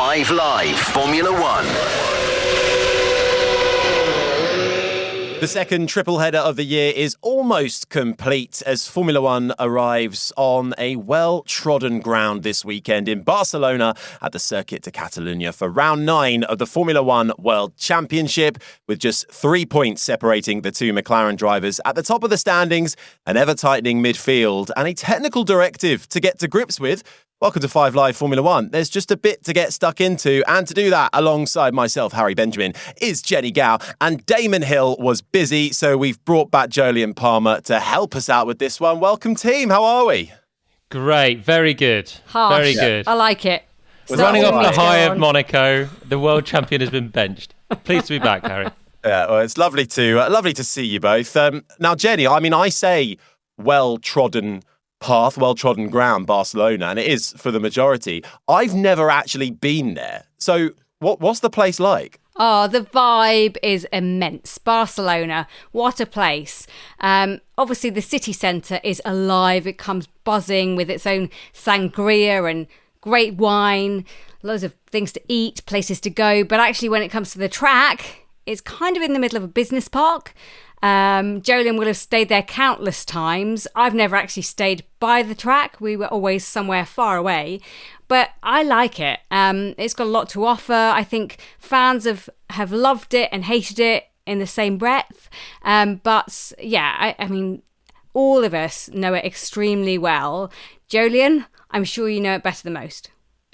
5 Live Formula One. The second triple header of the year is almost complete as Formula One arrives on a well-trodden ground this weekend in Barcelona at the Circuit de Catalunya for round 9 of the Formula One World Championship, with just 3 points separating the two McLaren drivers. At the top of the standings, an ever-tightening midfield and a technical directive to get to grips with. Welcome to 5 Live Formula One. There's just a bit to get stuck into, and to do that alongside myself, Harry Benjamin, is Jenny Gow, and Damon Hill was busy, so we've brought back Jolyon Palmer to help us out with this one. Welcome, team. How are we? Great. Very good. Harsh. Very good. I like it. Running off the high of Monaco, the world champion has been benched. Pleased to be back, Harry. Yeah, well, it's lovely to see you both. Now, Jenny, I say well-trodden path, well-trodden ground, Barcelona, and it is for the majority. I've never actually been there. So what's the place like? Oh, the vibe is immense. Barcelona, what a place. Obviously, the city centre is alive. It comes buzzing with its own sangria and great wine, loads of things to eat, places to go. But actually, when it comes to the track, it's kind of in the middle of a business park. Jolyon will have stayed there countless times. I've never actually stayed by the track. We were always somewhere far away. But I like it. It's got a lot to offer. I think fans have loved it and hated it in the same breath. But yeah, I mean, all of us know it extremely well. Jolyon, I'm sure you know it better than most.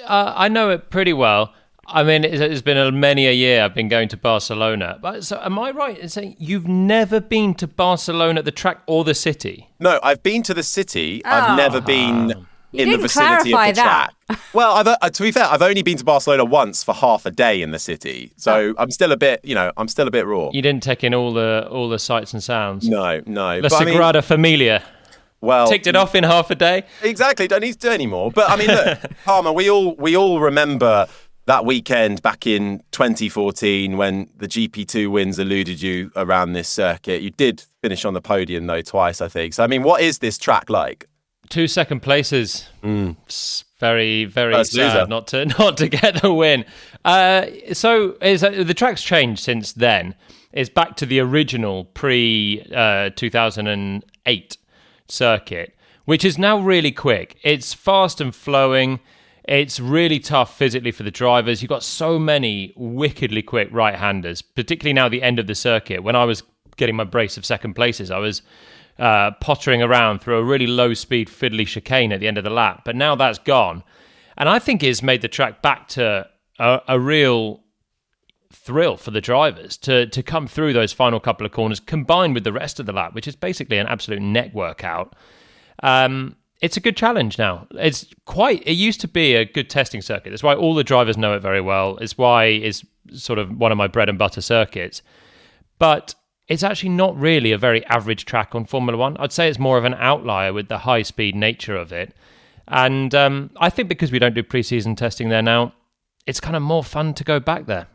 I know it pretty well. I mean, it's been many a year I've been going to Barcelona. But so am I right in saying you've never been to Barcelona, the track or the city? No, I've been to the city. I've never been in the didn't vicinity of the clarify that. track. Well, to be fair, I've only been to Barcelona once for half a day in the city. So I'm still a bit raw. You didn't take in all the sights and sounds? No. La Sagrada Familia. Well, Ticked it off in half a day? Exactly. Don't need to do any more. But I mean, look, Palmer, we all remember that weekend back in 2014 when the GP2 wins eluded you around this circuit. You did finish on the podium, though, twice, I think. So, I mean, what is this track like? 2 second places. It's very, very First sad loser. not to get the win. The track's changed since then. It's back to the original pre-2008 circuit, which is now really quick. It's fast and flowing. It's really tough physically for the drivers. You've got so many wickedly quick right-handers, particularly now the end of the circuit. When I was getting my brace of second places, I was pottering around through a really low-speed fiddly chicane at the end of the lap. But now that's gone. And I think it's made the track back to a real thrill for the drivers to come through those final couple of corners, combined with the rest of the lap, which is basically an absolute neck workout. It's a good challenge now. It used to be a good testing circuit. That's why all the drivers know it very well. It's why it's sort of one of my bread and butter circuits. But it's actually not really a very average track on Formula One. I'd say it's more of an outlier with the high-speed nature of it. And I think because we don't do pre-season testing there now, it's kind of more fun to go back there.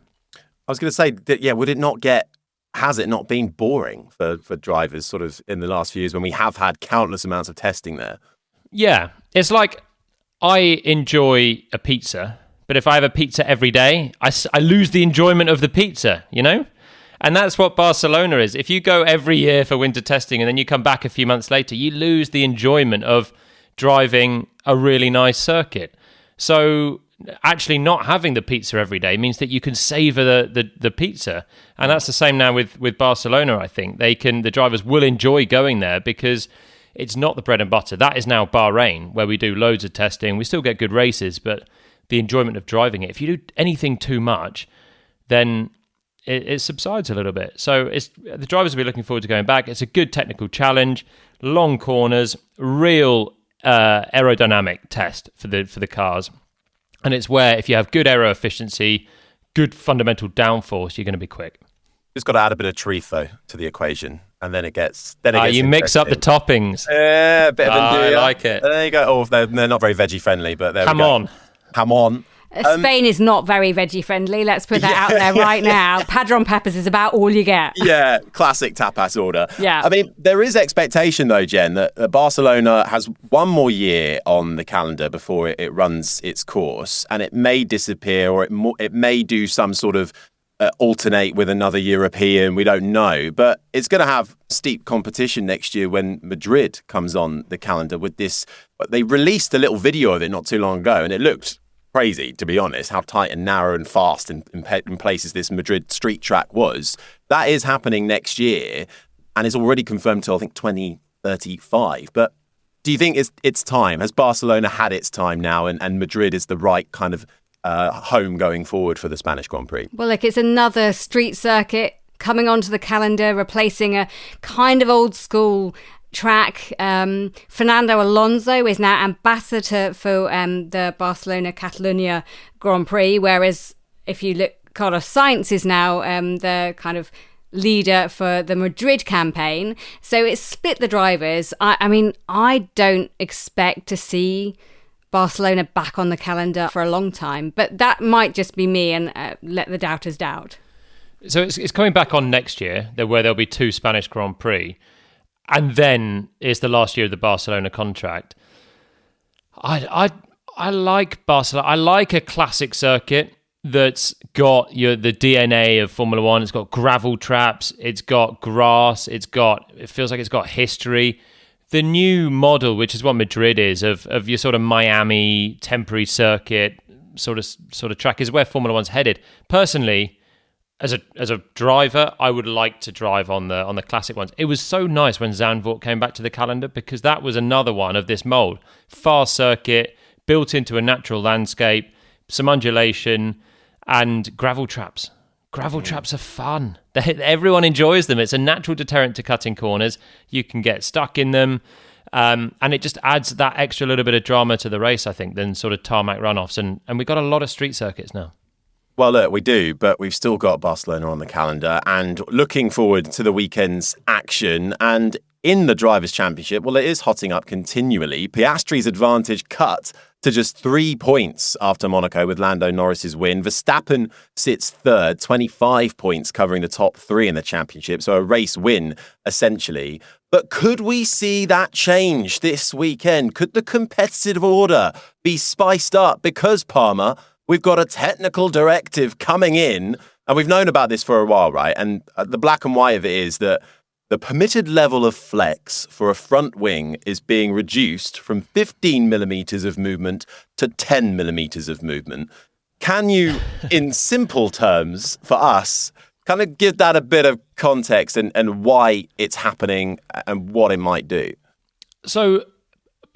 I was going to say that, has it not been boring for drivers sort of in the last few years when we have had countless amounts of testing there? Yeah, it's like I enjoy a pizza, but if I have a pizza every day, I lose the enjoyment of the pizza, you know? And that's what Barcelona is. If you go every year for winter testing and then you come back a few months later, you lose the enjoyment of driving a really nice circuit. So actually not having the pizza every day means that you can savor the pizza. And that's the same now with Barcelona, I think. The drivers will enjoy going there because it's not the bread and butter. That is now Bahrain, where we do loads of testing. We still get good races, but the enjoyment of driving it. If you do anything too much, then it subsides a little bit. So the drivers will be looking forward to going back. It's a good technical challenge, long corners, real aerodynamic test for the cars. And it's where if you have good aero efficiency, good fundamental downforce, you're going to be quick. Just got to add a bit of treif, though, to the equation. And then it gets you mix up the toppings. Yeah, a bit of andouille. I like it. There you go. Oh, they're not very veggie friendly, but there we go. Come on. Spain is not very veggie friendly. Let's put that out there right now. Padron peppers is about all you get. Yeah, classic tapas order. Yeah. I mean, there is expectation, though, Jen, that Barcelona has one more year on the calendar before it runs its course, and it may disappear, or it may do some sort of alternate with another European. We don't know. But it's going to have steep competition next year when Madrid comes on the calendar with this. They released a little video of it not too long ago, and it looked crazy, to be honest, how tight and narrow and fast in places this Madrid street track was. That is happening next year and is already confirmed till, I think, 2035. But do you think it's time? Has Barcelona had its time now, and Madrid is the right kind of home going forward for the Spanish Grand Prix? Well, look, it's another street circuit coming onto the calendar, replacing a kind of old school track. Fernando Alonso is now ambassador for the Barcelona Catalunya Grand Prix, whereas if you look, Carlos Sainz is now the kind of leader for the Madrid campaign. So it's split the drivers. I mean, I don't expect to see Barcelona back on the calendar for a long time, but that might just be me, and let the doubters doubt. So it's coming back on next year, where there'll be 2 Spanish Grand Prix. And then it's the last year of the Barcelona contract. I like Barcelona. I like a classic circuit that's got the DNA of Formula One. It's got gravel traps. It's got grass. It feels like it's got history. The new model, which is what Madrid is, of your sort of Miami temporary circuit sort of track, is where Formula One's headed. Personally, as a driver, I would like to drive on the classic ones. It was so nice when Zandvoort came back to the calendar, because that was another one of this mold. Fast circuit, built into a natural landscape, some undulation, and gravel traps. Gravel traps are fun. Everyone enjoys them. It's a natural deterrent to cutting corners. You can get stuck in them. And it just adds that extra little bit of drama to the race, I think, than sort of tarmac runoffs. And we've got a lot of street circuits now. Well, look, we do, but we've still got Barcelona on the calendar and looking forward to the weekend's action. And in the Drivers' Championship, well, it is hotting up continually. Piastri's advantage cut to just 3 points after Monaco with Lando Norris's win. Verstappen sits third, 25 points covering the top 3 in the championship, so a race win, essentially. But could we see that change this weekend? Could the competitive order be spiced up? Because, Palmer, we've got a technical directive coming in, and we've known about this for a while, right? And the black and white of it is that the permitted level of flex for a front wing is being reduced from 15 millimeters of movement to 10 millimeters of movement. Can you, in simple terms, for us, kind of give that a bit of context and why it's happening and what it might do? So,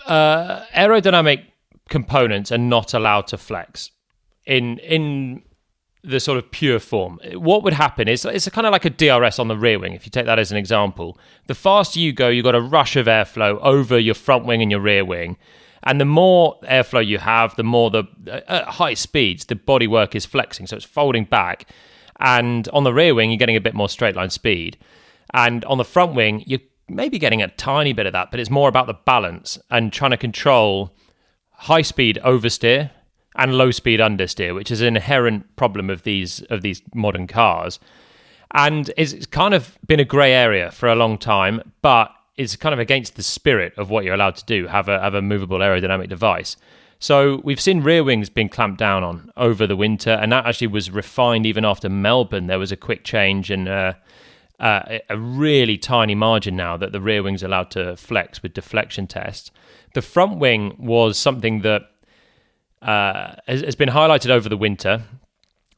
aerodynamic components are not allowed to flex in the sort of pure form. What would happen is it's kind of like a DRS on the rear wing, if you take that as an example. The faster you go, you've got a rush of airflow over your front wing and your rear wing. And the more airflow you have, the more at high speeds, the bodywork is flexing. So it's folding back. And on the rear wing, you're getting a bit more straight line speed. And on the front wing, you're maybe getting a tiny bit of that, but it's more about the balance and trying to control high speed oversteer and low speed understeer, which is an inherent problem of these modern cars. And it's kind of been a grey area for a long time, but it's kind of against the spirit of what you're allowed to do, have a movable aerodynamic device. So we've seen rear wings being clamped down on over the winter, and that actually was refined even after Melbourne. There was a quick change and a really tiny margin now that the rear wing's allowed to flex with deflection tests. The front wing was something that has been highlighted over the winter.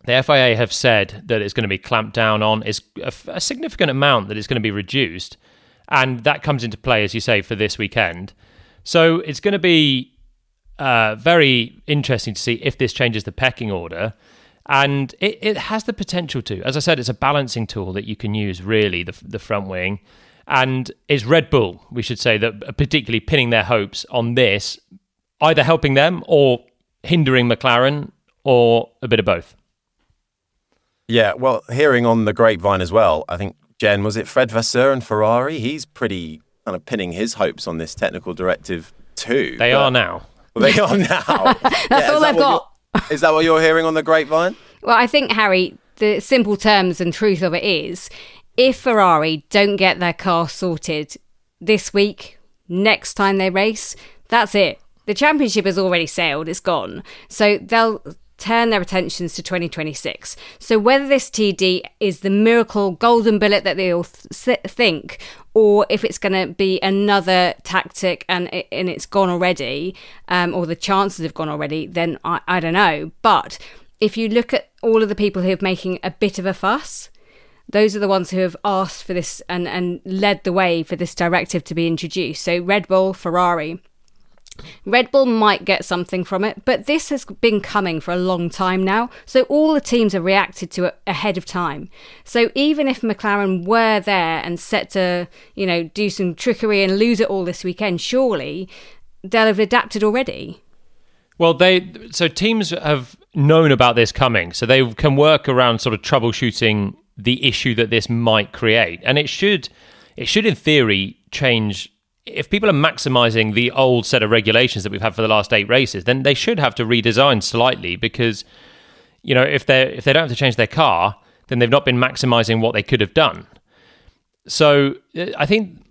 The FIA have said that it's going to be clamped down on. It's a significant amount that it's going to be reduced. And that comes into play, as you say, for this weekend. So it's going to be very interesting to see if this changes the pecking order. And it has the potential to. As I said, it's a balancing tool that you can use, really, the front wing. And it's Red Bull, we should say, that are particularly pinning their hopes on this, either helping them or hindering McLaren, or a bit of both. Yeah, well, hearing on the grapevine as well, I think, Jen, was it Fred Vasseur and Ferrari? He's pretty kind of pinning his hopes on this technical directive too. They are now. Well, they are now. That's all they've got. Is that what you're hearing on the grapevine? Well, I think, Harry, the simple terms and truth of it is, if Ferrari don't get their car sorted this week, next time they race, that's it. The championship has already sailed, it's gone. So they'll turn their attentions to 2026. So whether this TD is the miracle golden bullet that they all think, or if it's going to be another tactic and it's gone already, or the chances have gone already, then I don't know. But if you look at all of the people who are making a bit of a fuss, those are the ones who have asked for this and led the way for this directive to be introduced. So Red Bull, Ferrari. Red Bull might get something from it, but this has been coming for a long time now. So all the teams have reacted to it ahead of time. So even if McLaren were there and set to, do some trickery and lose it all this weekend, surely they'll have adapted already. Well, so teams have known about this coming, so they can work around sort of troubleshooting the issue that this might create, and it should in theory change. If people are maximising the old set of regulations that we've had for the last 8 races, then they should have to redesign slightly because, if they don't have to change their car, then they've not been maximising what they could have done. So I think,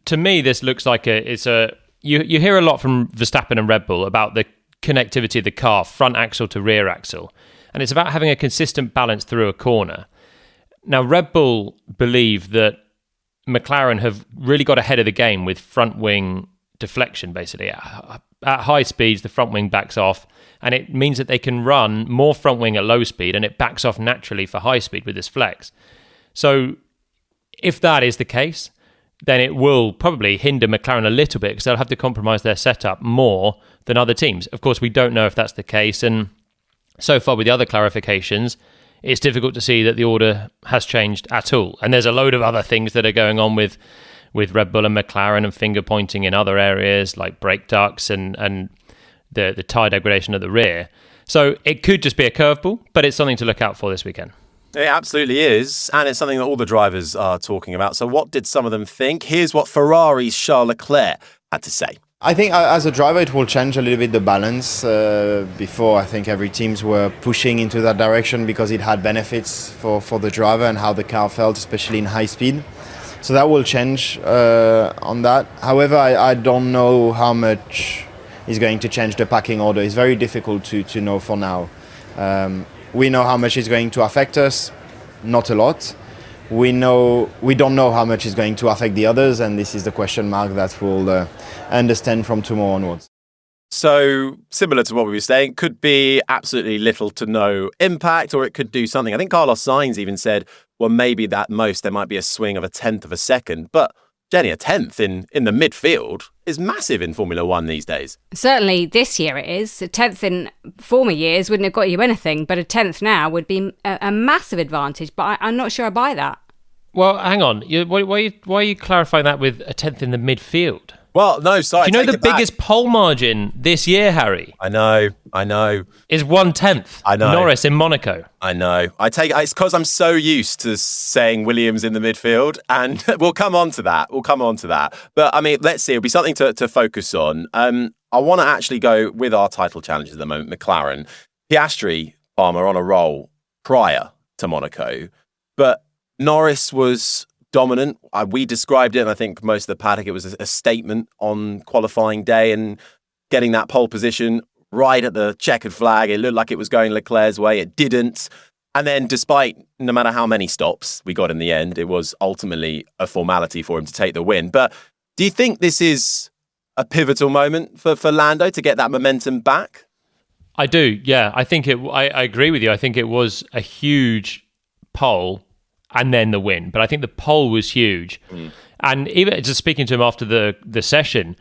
to me, this looks like you hear a lot from Verstappen and Red Bull about the connectivity of the car, front axle to rear axle, and it's about having a consistent balance through a corner. Now, Red Bull believe that McLaren have really got ahead of the game with front wing deflection, basically. At high speeds, the front wing backs off, and it means that they can run more front wing at low speed, and it backs off naturally for high speed with this flex. So if that is the case, then it will probably hinder McLaren a little bit because they'll have to compromise their setup more than other teams. Of course, we don't know if that's the case, and so far with the other clarifications, it's difficult to see that the order has changed at all. And there's a load of other things that are going on with Red Bull and McLaren and finger pointing in other areas like brake ducts and the tyre degradation at the rear. So it could just be a curveball, but it's something to look out for this weekend. It absolutely is, and it's something that all the drivers are talking about. So what did some of them think? Here's what Ferrari's Charles Leclerc had to say. I think as a driver it will change a little bit the balance. Before I think every teams were pushing into that direction because it had benefits for the driver and how the car felt, especially in high speed. So that will change on that. However, I don't know how much is going to change the packing order. It's very difficult to know for now. We know how much is going to affect us, not a lot. We don't know how much is going to affect the others, and this is the question mark that we'll understand from tomorrow onwards. So, similar to what we were saying, could be absolutely little to no impact, or it could do something. I think Carlos Sainz even said, well, maybe at most there might be a swing of a tenth of a second. But, Jenny, a tenth in the midfield is massive in Formula One these days. Certainly this year it is. A tenth in former years wouldn't have got you anything, but a tenth now would be a massive advantage. But I'm not sure I buy that. Well, hang on. Why are you clarifying that with a tenth in the midfield? Well, no, sorry. Do you know the biggest pole margin this year, Harry? I know. Is 1/10. I know. Norris in Monaco. I know. It's because I'm so used to saying Williams in the midfield, and we'll come on to that. But I mean, let's see. It'll be something to focus on. I want to actually go with our title challengers at the moment, McLaren. Piastri, Palmer on a roll prior to Monaco, but Norris was dominant. We described it, and I think most of the paddock, it was a statement on qualifying day and getting that pole position right at the checkered flag. It looked like it was going Leclerc's way. It didn't. And then despite no matter how many stops we got in the end, it was ultimately a formality for him to take the win. But do you think this is a pivotal moment for Lando to get that momentum back? I do, yeah. I think I agree with you. I think it was a huge pole and then the win. But I think the pole was huge. And even just speaking to him after the session,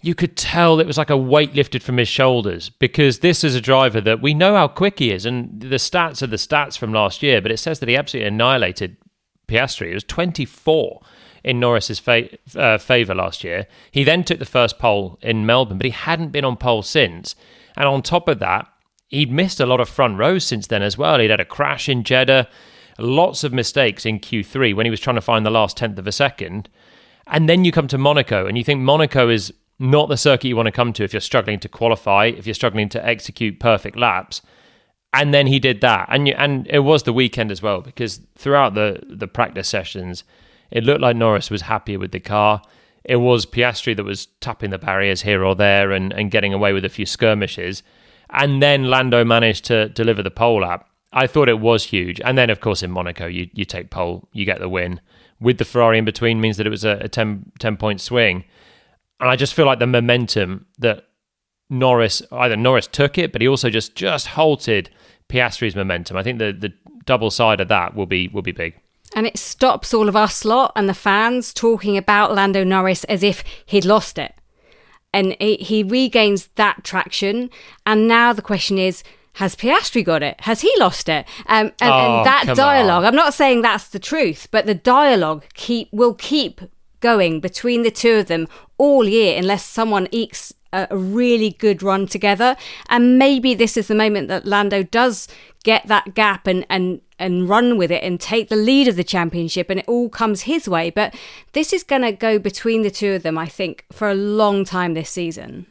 you could tell it was like a weight lifted from his shoulders, because this is a driver that we know how quick he is. And the stats are the stats from last year, but it says that he absolutely annihilated Piastri. It was 24 in Norris's favour last year. He then took the first pole in Melbourne, but he hadn't been on pole since. And on top of that, he'd missed a lot of front rows since then as well. He'd had a crash in Jeddah, lots of mistakes in Q3 when he was trying to find the last tenth of a second. And then you come to Monaco and you think Monaco is not the circuit you want to come to if you're struggling to qualify, if you're struggling to execute perfect laps. And then he did that. And it was the weekend as well, because throughout the practice sessions, it looked like Norris was happier with the car. It was Piastri that was tapping the barriers here or there and getting away with a few skirmishes. And then Lando managed to deliver the pole lap. I thought it was huge. And then, of course, in Monaco, you take pole, you get the win. With the Ferrari in between means that it was a 10-point swing. And I just feel like the momentum that Norris took it, but he also just halted Piastri's momentum. I think the double side of that will be big. And it stops all of us lot and the fans talking about Lando Norris as if he'd lost it. And he regains that traction. And now the question is, has Piastri got it? Has he lost it? And that dialogue, I'm not saying that's the truth, but the dialogue will keep going between the two of them all year unless someone ekes a really good run together. And maybe this is the moment that Lando does get that gap and run with it and take the lead of the championship, and it all comes his way. But this is going to go between the two of them, I think, for a long time this season.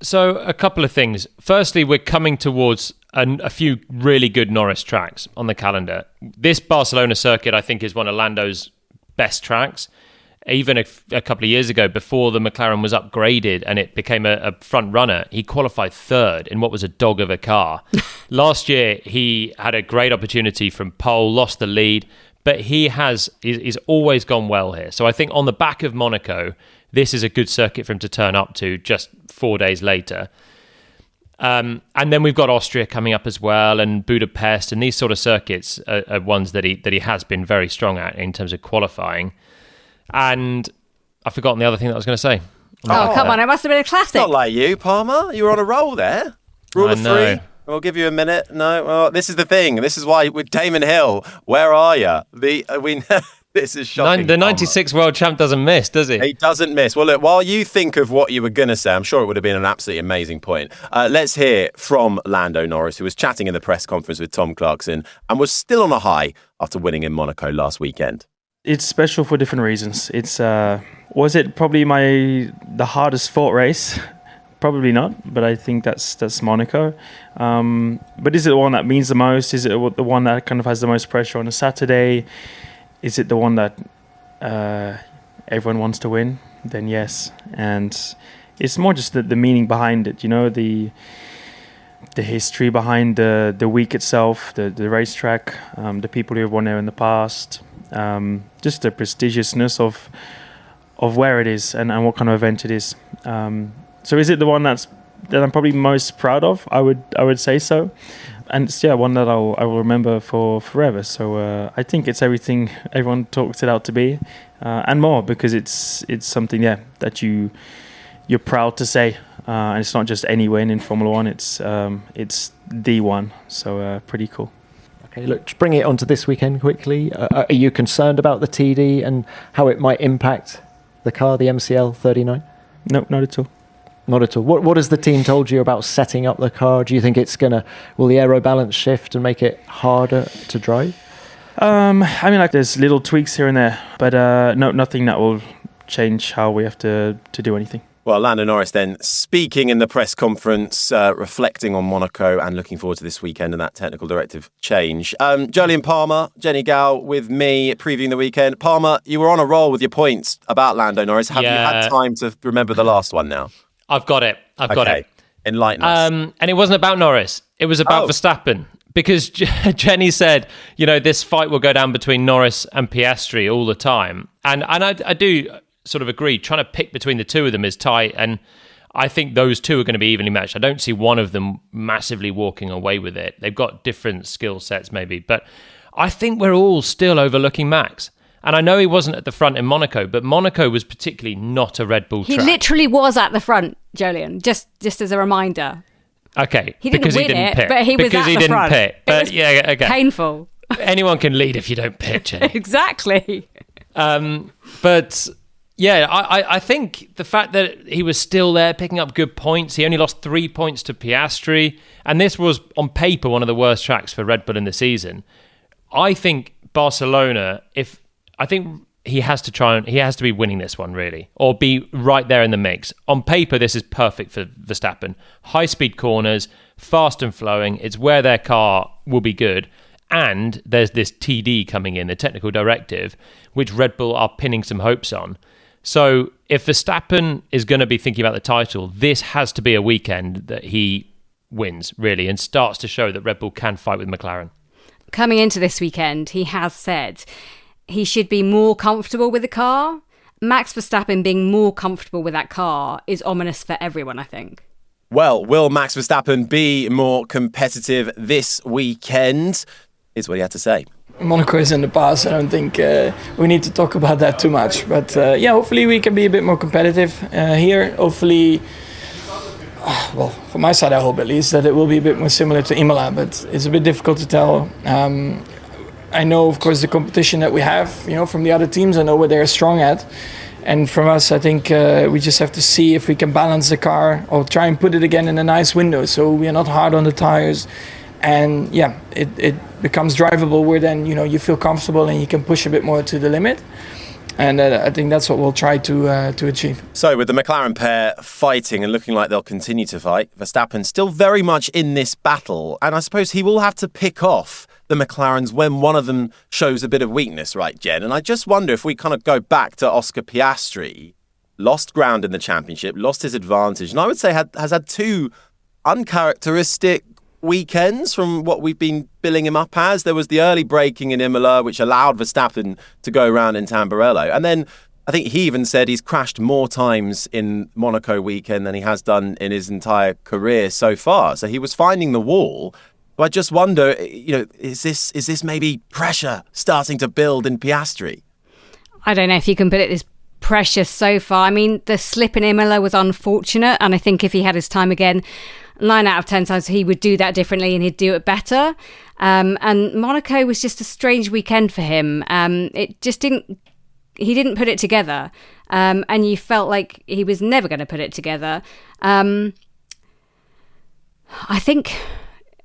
So a couple of things. Firstly, we're coming towards a few really good Norris tracks on the calendar. This Barcelona circuit, I think, is one of Lando's best tracks. Even a couple of years ago, before the McLaren was upgraded and it became a front runner, he qualified third in what was a dog of a car. Last year, he had a great opportunity from pole, lost the lead, but he's always gone well here. So I think on the back of Monaco, this is a good circuit for him to turn up to just 4 days later. And then we've got Austria coming up as well, and Budapest, and these sort of circuits are ones that he has been very strong at in terms of qualifying. And I've forgotten the other thing that I was going to say. Oh, come on. It must have been a classic. Not like you, Palmer. You were on a roll there. Rule of three. We'll give you a minute. No, well, this is the thing. This is why with Damon Hill, where are you? This is shocking. The 96 world champ doesn't miss, does he? He doesn't miss. Well, look, while you think of what you were going to say, I'm sure it would have been an absolutely amazing point. Let's hear from Lando Norris, who was chatting in the press conference with Tom Clarkson and was still on a high after winning in Monaco last weekend. It's special for different reasons. It's was it probably the hardest fought race? Probably not, but I think that's Monaco. But is it the one that means the most? Is it the one that kind of has the most pressure on a Saturday? Is it the one that everyone wants to win? Then yes. And it's more just the meaning behind it, you know, the history behind the week itself, the racetrack, the people who have won there in the past. Just the prestigiousness of where it is and what kind of event it is. So is it the one that I'm probably most proud of? I would say so, and it's one that I will remember for forever. So I think it's everything everyone talks it out to be, and more, because it's something that you're proud to say, and it's not just any win in Formula One. It's the one. So pretty cool. Okay, look, to bring it onto this weekend quickly, are you concerned about the TD and how it might impact the car, the MCL 39? No, not at all. Not at all. What has the team told you about setting up the car? Do you think will the aero balance shift and make it harder to drive? I mean, there's little tweaks here and there, but nothing that will change how we have to do anything. Well, Lando Norris then speaking in the press conference, reflecting on Monaco and looking forward to this weekend and that technical directive change. Jolyon Palmer, Jenny Gow with me previewing the weekend. Palmer, you were on a roll with your points about Lando Norris. Have you had time to remember the last one now? I've got it. Got it. Enlighten us. And it wasn't about Norris. It was about Verstappen. Because Jenny said, this fight will go down between Norris and Piastri all the time. And I do sort of agree. Trying to pick between the two of them is tight. And I think those two are going to be evenly matched. I don't see one of them massively walking away with it. They've got different skill sets maybe. But I think we're all still overlooking Max. And I know he wasn't at the front in Monaco, but Monaco was particularly not a Red Bull track. He literally was at the front, Jolyon, just as a reminder. Okay. He didn't win it, but he was at the front. Pit. But okay. Painful. Anyone can lead if you don't pit, Jenny. Exactly. But yeah, I think the fact that he was still there picking up good points, he only lost 3 points to Piastri, and this was on paper one of the worst tracks for Red Bull in the season. I think Barcelona, I think he has to be winning this one, really, or be right there in the mix. On paper, this is perfect for Verstappen. High-speed corners, fast and flowing. It's where their car will be good. And there's this TD coming in, the technical directive, which Red Bull are pinning some hopes on. So if Verstappen is going to be thinking about the title, this has to be a weekend that he wins, really, and starts to show that Red Bull can fight with McLaren. Coming into this weekend, he has said he should be more comfortable with the car. Max Verstappen being more comfortable with that car is ominous for everyone, I think. Well, will Max Verstappen be more competitive this weekend? Is what he had to say. Monaco is in the past. I don't think we need to talk about that too much. But hopefully we can be a bit more competitive here. Hopefully, well, from my side, I hope at least that it will be a bit more similar to Imola. But it's a bit difficult to tell. I know, of course, the competition that we have, from the other teams. I know what they're strong at. And from us, I think we just have to see if we can balance the car or try and put it again in a nice window. So we are not hard on the tires. And it becomes drivable where then, you feel comfortable and you can push a bit more to the limit. And I think that's what we'll try to achieve. So with the McLaren pair fighting and looking like they'll continue to fight, Verstappen still very much in this battle. And I suppose he will have to pick off the McLarens when one of them shows a bit of weakness, right, Jen? And I just wonder if we kind of go back to Oscar Piastri, lost ground in the championship, lost his advantage. And I would say has had two uncharacteristic weekends from what we've been billing him up as. There was the early braking in Imola, which allowed Verstappen to go around in Tamburello. And then I think he even said he's crashed more times in Monaco weekend than he has done in his entire career so far. So he was finding the wall. But I just wonder, is this maybe pressure starting to build in Piastri? I don't know if you can put it this pressure so far. I mean, the slip in Imola was unfortunate. And I think if he had his time again, 9 out of 10 times he would do that differently and he'd do it better. And Monaco was just a strange weekend for him. He didn't put it together. And you felt like he was never going to put it together. I think,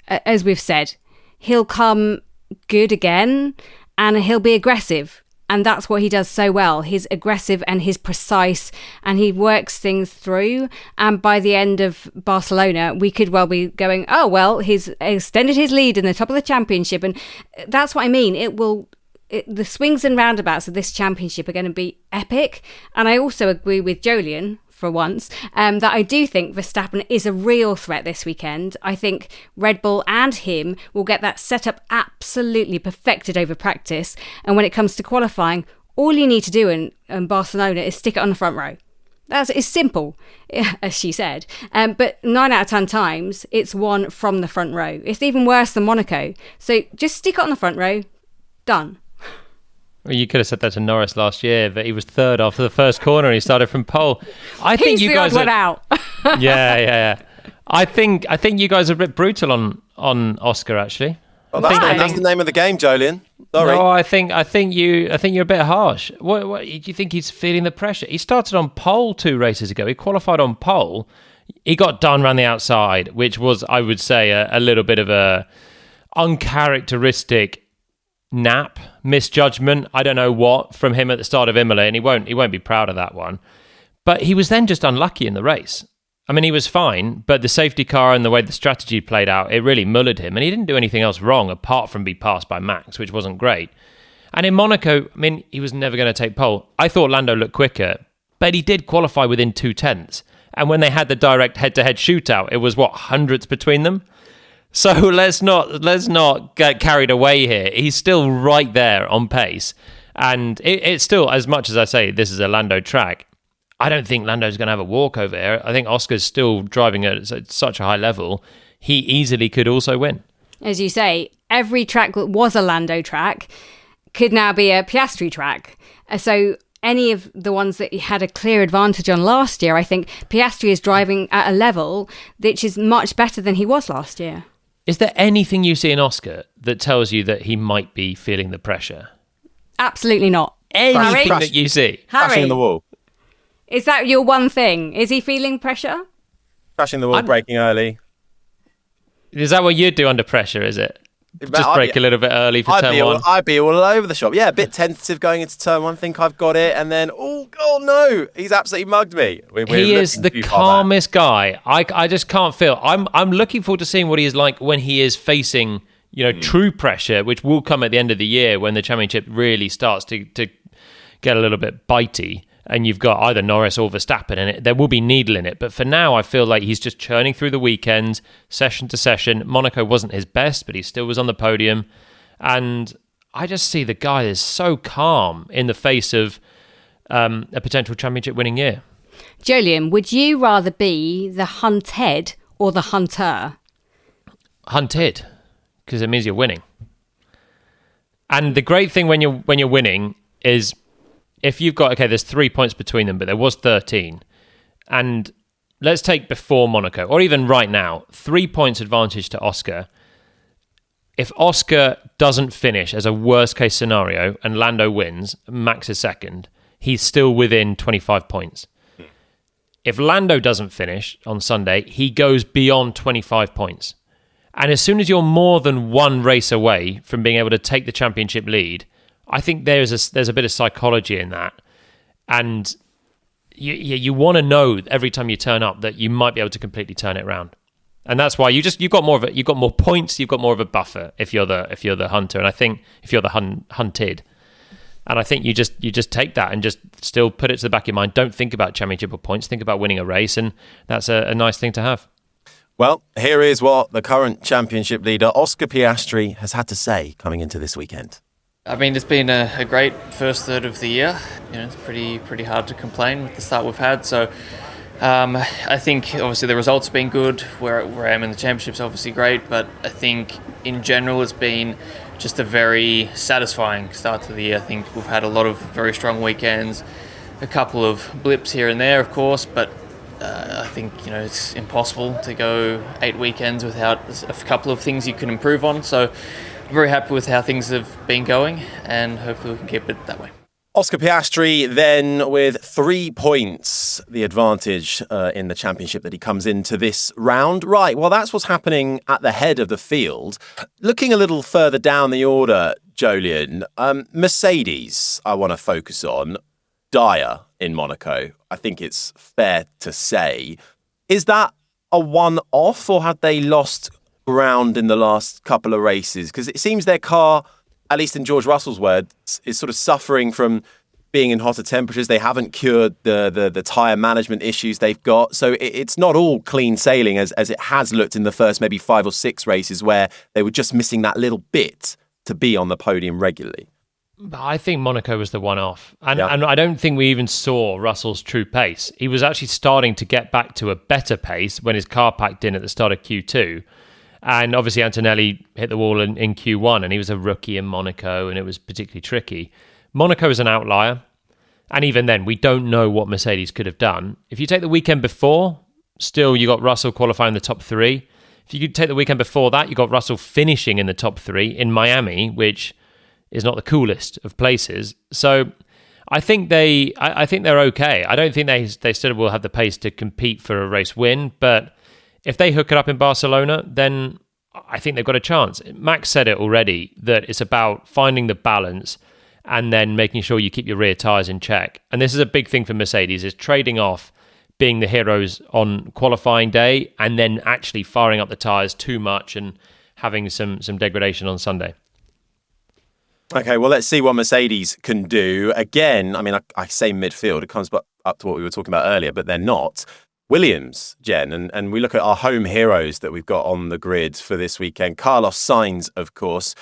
as we've said, he'll come good again and he'll be aggressive. And that's what he does so well. He's aggressive and he's precise and he works things through. And by the end of Barcelona, we could well be going, oh, well, he's extended his lead in the top of the championship. And that's what I mean. The swings and roundabouts of this championship are going to be epic. And I also agree with Jolien, for once, that I do think Verstappen is a real threat this weekend. I think Red Bull and him will get that setup absolutely perfected over practice. And when it comes to qualifying, all you need to do in Barcelona is stick it on the front row. It's simple, as she said. But 9 out of 10 times, it's won from the front row. It's even worse than Monaco. So just stick it on the front row. Done. Well, you could have said that to Norris last year, but he was third after the first corner and he started from pole. I think He's you the guys odd one out. Yeah. I think you guys are a bit brutal on Oscar, actually. Well, that's the name of the game, Jolien. Sorry. No, I think you're a bit harsh. What do you think he's feeling the pressure? He started on pole 2 races ago. He qualified on pole. He got done around the outside, which was, I would say, a little bit of a uncharacteristic misjudgment, I don't know what, from him at the start of Imola, and he won't be proud of that one. But he was then just unlucky in the race. I mean, he was fine, but the safety car and the way the strategy played out, it really mullered him, and he didn't do anything else wrong apart from be passed by Max, which wasn't great. And in Monaco, I mean, he was never going to take pole. I thought Lando looked quicker, but he did qualify within 0.2. And when they had the direct head-to-head shootout, it was, hundredths between them? So let's not get carried away here. He's still right there on pace. And it's still, as much as I say this is a Lando track, I don't think Lando's going to have a walkover here. I think Oscar's still driving at such a high level. He easily could also win. As you say, every track that was a Lando track could now be a Piastri track. So any of the ones that he had a clear advantage on last year, I think Piastri is driving at a level which is much better than he was last year. Is there anything you see in Oscar that tells you that he might be feeling the pressure? Absolutely not. Anything that you see? Crashing in the wall. Is that your one thing? Is he feeling pressure? Crashing the wall, braking early. Is that what you'd do under pressure, is it? Just brake a little bit early for turn one. I'd be all over the shop. Yeah, a bit tentative going into turn one. Think I've got it, and then oh no, he's absolutely mugged me. He is the calmest guy. I just can't feel. I'm looking forward to seeing what he is like when he is facing true pressure, which will come at the end of the year when the championship really starts to get a little bit bitey. And you've got either Norris or Verstappen in it. There will be needle in it. But for now, I feel like he's just churning through the weekend, session to session. Monaco wasn't his best, but he still was on the podium. And I just see the guy is so calm in the face of a potential championship winning year. Jolyon, would you rather be the hunted or the hunter? Hunted, because it means you're winning. And the great thing when you're winning is, if you've got, there's 3 points between them, but there was 13. And let's take before Monaco, or even right now, 3 points advantage to Oscar. If Oscar doesn't finish as a worst case scenario and Lando wins, Max is second, he's still within 25 points. If Lando doesn't finish on Sunday, he goes beyond 25 points. And as soon as you're more than one race away from being able to take the championship lead, I think there's a bit of psychology in that, and you want to know every time you turn up that you might be able to completely turn it around, and that's why you've got more points, you've got more of a buffer if you're the hunter, and I think if you're the hunted, and I think you just take that and just still put it to the back of your mind. Don't think about championship or points. Think about winning a race, and that's a nice thing to have. Well, here is what the current championship leader Oscar Piastri has had to say coming into this weekend. I mean, it's been a great first third of the year. It's pretty hard to complain with the start we've had. So I think obviously the results have been good. Where I am in the championship's obviously great, but I think in general it's been just a very satisfying start to the year. I think we've had a lot of very strong weekends, a couple of blips here and there, of course, but I think it's impossible to go 8 weekends without a couple of things you can improve on. So very happy with how things have been going, and hopefully we can keep it that way. Oscar Piastri then with 3 points, the advantage in the championship that he comes into this round. Right, well, that's what's happening at the head of the field. Looking a little further down the order, Jolyon, Mercedes I want to focus on. Dire in Monaco, I think it's fair to say. Is that a one-off, or have they lost ground in the last couple of races? Because it seems their car, at least in George Russell's words, is sort of suffering from being in hotter temperatures. They haven't cured the tyre management issues they've got. So it's not all clean sailing as it has looked in the first maybe 5 or 6 races where they were just missing that little bit to be on the podium regularly. I think Monaco was the one-off. And I don't think we even saw Russell's true pace. He was actually starting to get back to a better pace when his car packed in at the start of Q2. And obviously Antonelli hit the wall in Q1, and he was a rookie in Monaco, and it was particularly tricky. Monaco is an outlier. And even then, we don't know what Mercedes could have done. If you take the weekend before, still you got Russell qualifying the top 3. If you could take the weekend before that, you got Russell finishing in the top 3 in Miami, which is not the coolest of places. So I think they're okay. I don't think they still will have the pace to compete for a race win, but if they hook it up in Barcelona, then I think they've got a chance. Max said it already, that it's about finding the balance and then making sure you keep your rear tyres in check. And this is a big thing for Mercedes, is trading off being the heroes on qualifying day and then actually firing up the tyres too much and having some degradation on Sunday. Okay, well, let's see what Mercedes can do. Again, I mean, I say midfield, it comes up to what we were talking about earlier, but they're not. Williams, Jen, and we look at our home heroes that we've got on the grid for this weekend. Carlos Sainz, of course.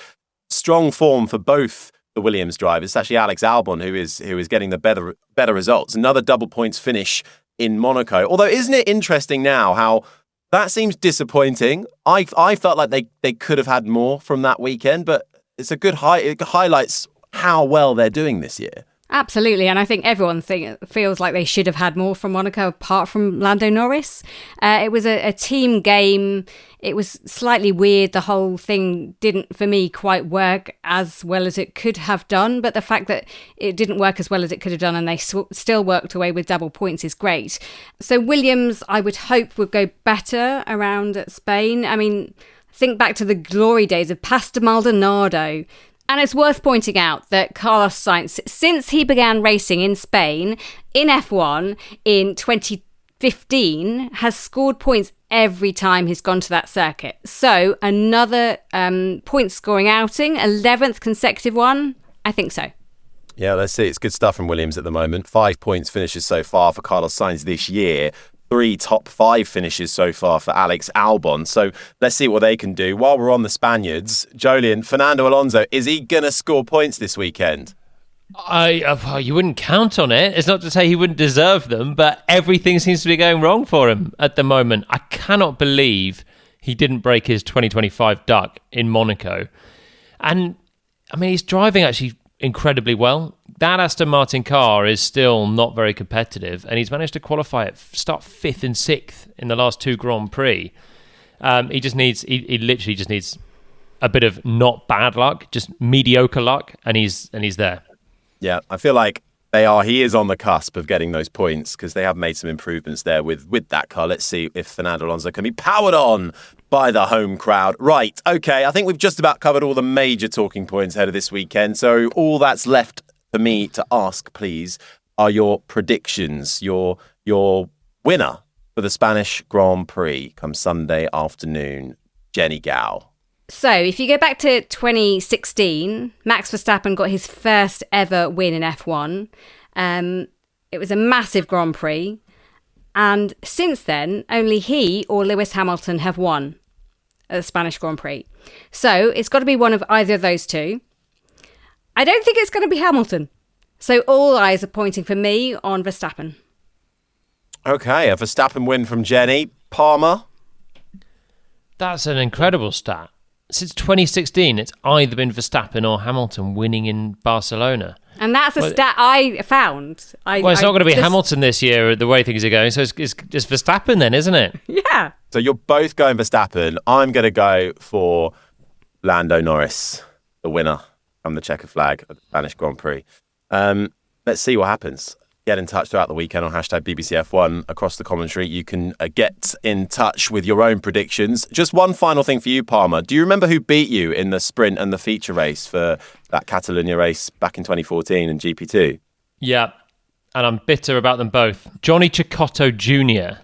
Strong form for both the Williams drivers. It's actually Alex Albon who is getting the better results. Another double points finish in Monaco. Although, isn't it interesting now how that seems disappointing? I felt like they could have had more from that weekend, but it's a good it highlights how well they're doing this year. Absolutely, and I think everyone feels like they should have had more from Monaco apart from Lando Norris. It was a team game. It was slightly weird. The whole thing didn't, for me, quite work as well as it could have done, but the fact that it didn't work as well as it could have done and they still worked away with double points is great. So Williams, I would hope, would go better around at Spain. I mean, Think back to the glory days of Pasta Maldonado. And it's worth pointing out that Carlos Sainz, since he began racing in Spain in F1 in 2015, has scored points every time he's gone to that circuit. So another point scoring outing, 11th consecutive one, I think so. Yeah, let's see. It's good stuff from Williams at the moment. 5 points finishes so far for Carlos Sainz this year. 3 top 5 finishes so far for Alex Albon. So let's see what they can do. While we're on the Spaniards, Jolien, Fernando Alonso, is he going to score points this weekend? You wouldn't count on it. It's not to say he wouldn't deserve them, but everything seems to be going wrong for him at the moment. I cannot believe he didn't break his 2025 duck in Monaco. And, I mean, he's driving actually incredibly well. That Aston Martin car is still not very competitive, and he's managed to qualify start 5th and 6th in the last 2 Grand Prix. He literally just needs a bit of not bad luck, just mediocre luck, and he's there. Yeah, I feel like he is on the cusp of getting those points because they have made some improvements there with that car. Let's see if Fernando Alonso can be powered on by the home crowd. Right, okay, I think we've just about covered all the major talking points ahead of this weekend. So all that's left for me to ask, please, are your predictions, your winner for the Spanish Grand Prix come Sunday afternoon, Jenny Gao. So if you go back to 2016, Max Verstappen got his first ever win in F1. It was a massive Grand Prix. And since then, only he or Lewis Hamilton have won at the Spanish Grand Prix. So it's got to be one of either of those two. I don't think it's going to be Hamilton. So all eyes are pointing for me on Verstappen. Okay, a Verstappen win from Jenny. Palmer? That's an incredible stat. Since 2016, it's either been Verstappen or Hamilton winning in Barcelona. And that's a stat I found. It's not going to be Hamilton this year, the way things are going. So it's just Verstappen then, isn't it? Yeah. So you're both going Verstappen. I'm going to go for Lando Norris, the winner from the checkered flag of the Spanish Grand Prix. Let's see what happens. Get in touch throughout the weekend on hashtag BBCF1 across the commentary. You can get in touch with your own predictions. Just one final thing for you, Palmer. Do you remember who beat you in the sprint and the feature race for that Catalonia race back in 2014 in GP2? Yeah, and I'm bitter about them both. Johnny Cecotto Jr.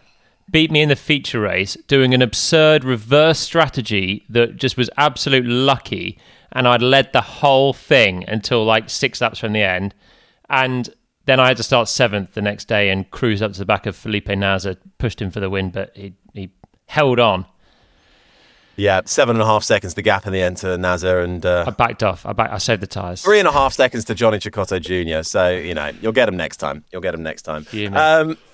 beat me in the feature race doing an absurd reverse strategy that just was absolute lucky, and I'd led the whole thing until like 6 laps from the end. And then I had to start 7th the next day and cruise up to the back of Felipe Nasr, pushed him for the win, but he held on. Yeah, 7.5 seconds the gap in the end to Nasr, and I backed off. I saved the tyres. 3.5 seconds to Johnny Cecotto Jr. So, you'll get him next time.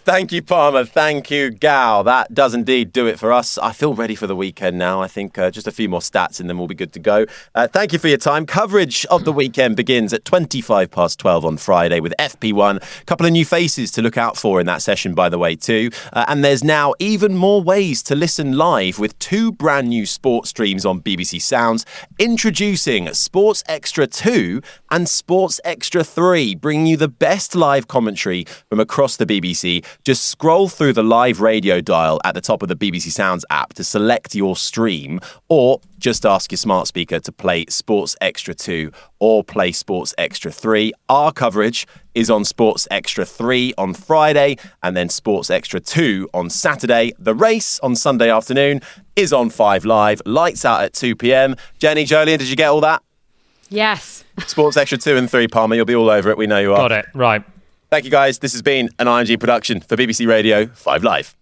Thank you, Palmer. Thank you, Gao. That does indeed do it for us. I feel ready for the weekend now. I think just a few more stats and then we'll be good to go. Thank you for your time. Coverage of the weekend begins at 12:25 on Friday with FP1. A couple of new faces to look out for in that session, by the way, too. And there's now even more ways to listen live with 2 brand new sports streams on BBC Sounds. Introducing Sports Extra 2 and Sports Extra 3, bringing you the best live commentary from across the BBC. Just scroll through the live radio dial at the top of the BBC Sounds app to select your stream, or just ask your smart speaker to play Sports Extra 2 or play Sports Extra 3. Our coverage is on Sports Extra 3 on Friday and then Sports Extra 2 on Saturday. The race on Sunday afternoon is on 5 Live. Lights out at 2 p.m. Jenny, Jolien, did you get all that? Yes. Sports Extra 2 and 3, Palmer. You'll be all over it. We know you are. Got it. Right. Thank you, guys. This has been an IMG production for BBC Radio 5 Live.